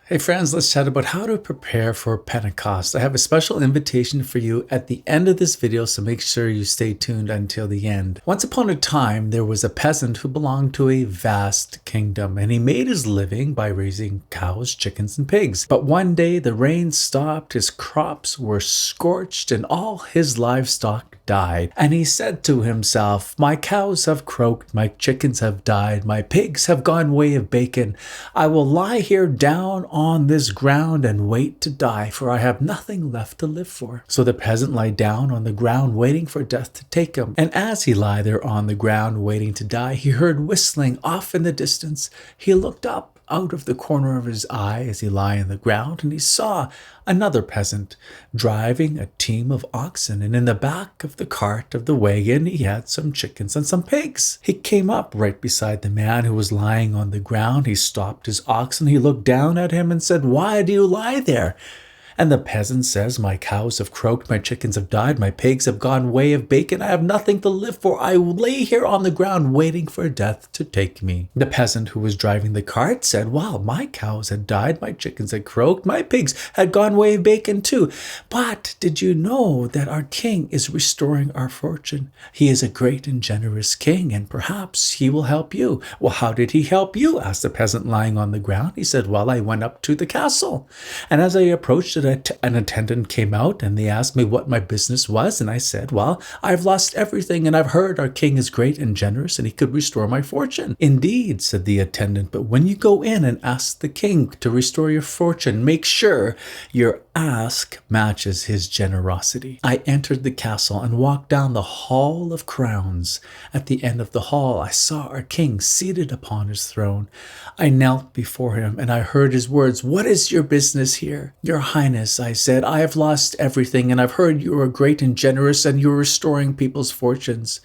Hey friends, let's chat about how to prepare for Pentecost. I have a special invitation for you at the end of this video, so make sure you stay tuned until the end. Once upon a time, there was a peasant who belonged to a vast kingdom, and he made his living by raising cows, chickens, and pigs. But one day the rain stopped, his crops were scorched, and all his livestock died. And he said to himself, "My cows have croaked, my chickens have died, my pigs have gone way of bacon. I will lie here down on this ground and wait to die, for I have nothing left to live for." So the peasant lay down on the ground, waiting for death to take him. And as he lay there on the ground, waiting to die, he heard whistling off in the distance. He looked up out of the corner of his eye as he lay on the ground, and he saw another peasant driving a team of oxen, and in the back of the cart of the wagon he had some chickens and some pigs. He came up right beside the man who was lying on the ground. He stopped his oxen, he looked down at him and said, "Why do you lie there?" And the peasant says, "My cows have croaked, my chickens have died, my pigs have gone way of bacon. I have nothing to live for. I lay here on the ground waiting for death to take me." The peasant who was driving the cart said, "Well, my cows had died, my chickens had croaked, my pigs had gone way of bacon too. But did you know that our king is restoring our fortune? He is a great and generous king, and perhaps he will help you." "Well, how did he help you?" asked the peasant lying on the ground. He said, "Well, I went up to the castle, and as I approached it, an attendant came out and they asked me what my business was, and I said, 'Well, I've lost everything, and I've heard our king is great and generous and he could restore my fortune.'" "Indeed," said the attendant, "but when you go in and ask the king to restore your fortune, make sure your ask matches his generosity." I entered the castle and walked down the hall of crowns. At the end of the hall, I saw our king seated upon his throne. I knelt before him and I heard his words, "What is your business here?" "Your Highness," I said, "I have lost everything, and I've heard you are great and generous, and you're restoring people's fortunes."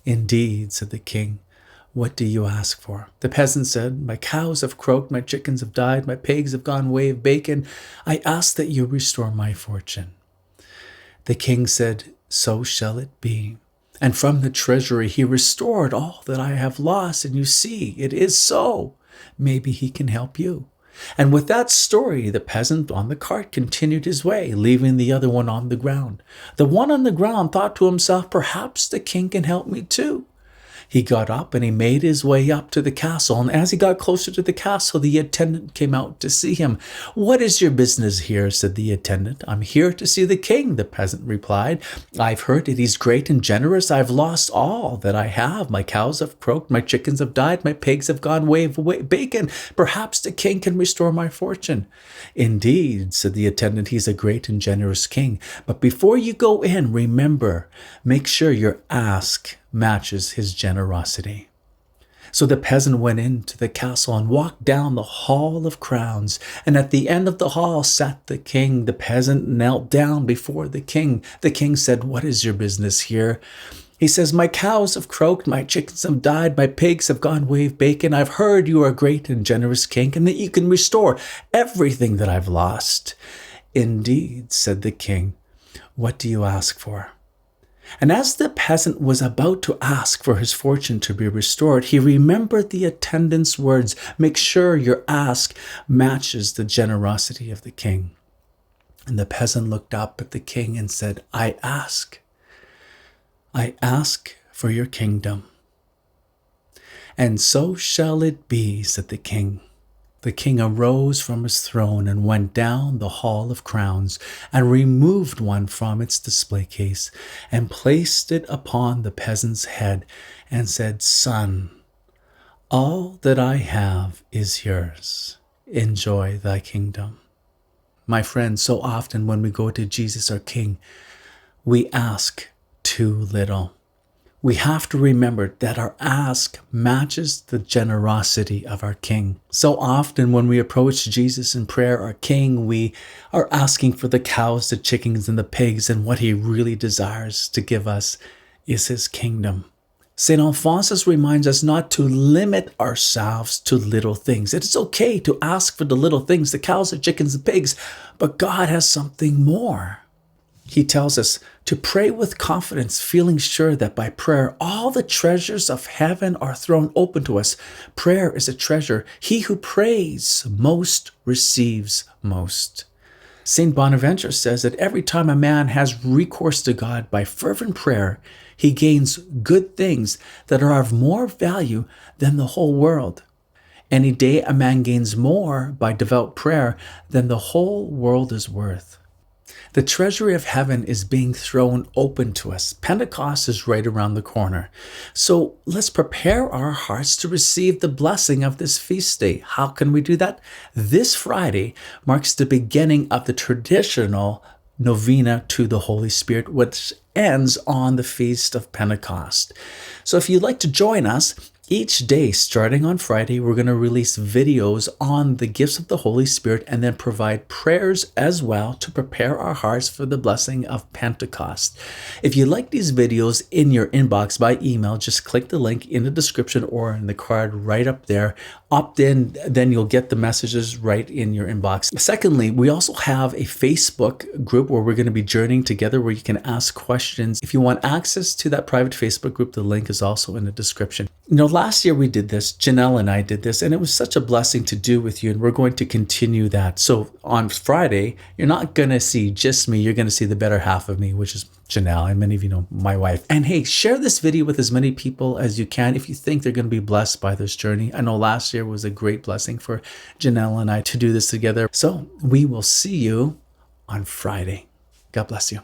"Indeed," said the king. "What do you ask for?" The peasant said, "My cows have croaked, my chickens have died, my pigs have gone way of bacon. I ask that you restore my fortune." The king said, "So shall it be." And from the treasury he restored all that I have lost, and you see, it is so. Maybe he can help you. And with that story, the peasant on the cart continued his way, leaving the other one on the ground. The one on the ground thought to himself, "Perhaps the king can help me too." He got up and he made his way up to the castle, and as he got closer to the castle, the attendant came out to see him. "What is your business here?" said the attendant. "I'm here to see the king," the peasant replied. "I've heard that he's great and generous. I've lost all that I have. My cows have croaked, my chickens have died, my pigs have gone way of bacon. Perhaps the king can restore my fortune." "Indeed," said the attendant, "he's a great and generous king. But before you go in, remember, make sure your ask matches his generosity." So the peasant went into the castle and walked down the hall of crowns, and at the end of the hall sat the king. The peasant knelt down before the king. The king said, "What is your business here?" He says, "My cows have croaked, my chickens have died, my pigs have gone way of bacon. I've heard you are a great and generous king, and that you can restore everything that I've lost." "Indeed," said the king. "What do you ask for?" And as the peasant was about to ask for his fortune to be restored, he remembered the attendant's words, "Make sure your ask matches the generosity of the king." And the peasant looked up at the king and said, I ask for your kingdom." "And so shall it be," said the king. The king arose from his throne and went down the hall of crowns and removed one from its display case and placed it upon the peasant's head and said, "Son, all that I have is yours. Enjoy thy kingdom." My friends, so often when we go to Jesus, our King, we ask too little. We have to remember that our ask matches the generosity of our King. So often when we approach Jesus in prayer, our King, we are asking for the cows, the chickens, and the pigs, and what he really desires to give us is his kingdom. St. Alphonsus reminds us not to limit ourselves to little things. It is okay to ask for the little things, the cows, the chickens, the pigs, but God has something more. He tells us to pray with confidence, feeling sure that by prayer, all the treasures of heaven are thrown open to us. Prayer is a treasure. He who prays most receives most. St. Bonaventure says that every time a man has recourse to God by fervent prayer, he gains good things that are of more value than the whole world. Any day a man gains more by devout prayer than the whole world is worth. The treasury of heaven is being thrown open to us. Pentecost is right around the corner. So let's prepare our hearts to receive the blessing of this feast day. How can we do that? This Friday marks the beginning of the traditional novena to the Holy Spirit, which ends on the Feast of Pentecost. So if you'd like to join us, each day, starting on Friday, we're going to release videos on the gifts of the Holy Spirit and then provide prayers as well to prepare our hearts for the blessing of Pentecost. If you like these videos in your inbox by email, just click the link in the description or in the card right up there. Opt in, then you'll get the messages right in your inbox. Secondly, we also have a Facebook group where we're going to be journeying together where you can ask questions. If you want access to that private Facebook group, the link is also in the description. Last year we did this, Janelle and I did this, and it was such a blessing to do with you, and we're going to continue that. So on Friday, you're not going to see just me, you're going to see the better half of me, which is Janelle, and many of you know my wife. And hey, share this video with as many people as you can if you think they're going to be blessed by this journey. I know last year was a great blessing for Janelle and I to do this together. So we will see you on Friday. God bless you.